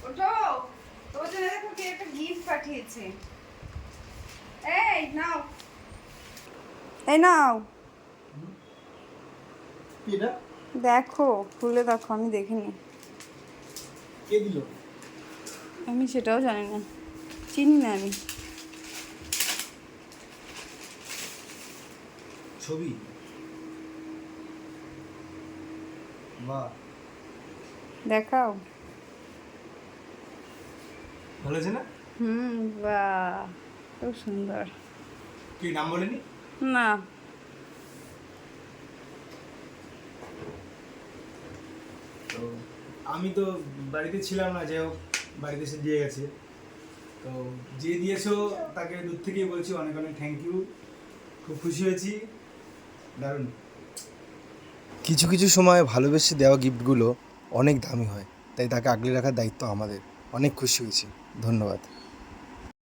ওঠো, তোমার জন্য দেখো কে একটা গিফট পাঠিয়েছে। এই নাও, এই নাও, কি এটা? দেখো খুলে দেখো, আমি দেখিনি। কে দিল? আমি সেটাও জানি না, চিনি না আমি। ছবি? বাহ, দেখাও। ভালো আছে না? বাহ, খুব সুন্দর। কি নাম বলেনি? না, তো আমি তো বাড়িতে ছিলাম না, যাই হোক বাড়িতে এসে দিয়ে গেছে। তো যে দিয়েছো তাকে দূর থেকেই বলছি অনেক অনেক থ্যাংক ইউ, খুব খুশি হয়েছি, দারুণ। কিছু কিছু সময় ভালোবেসে দেওয়া গিফটগুলো অনেক দামি হয়, তাই তাকে আগলে রাখার দায়িত্ব আমাদের। অনেক খুশি হয়েছি, ধন্যবাদ।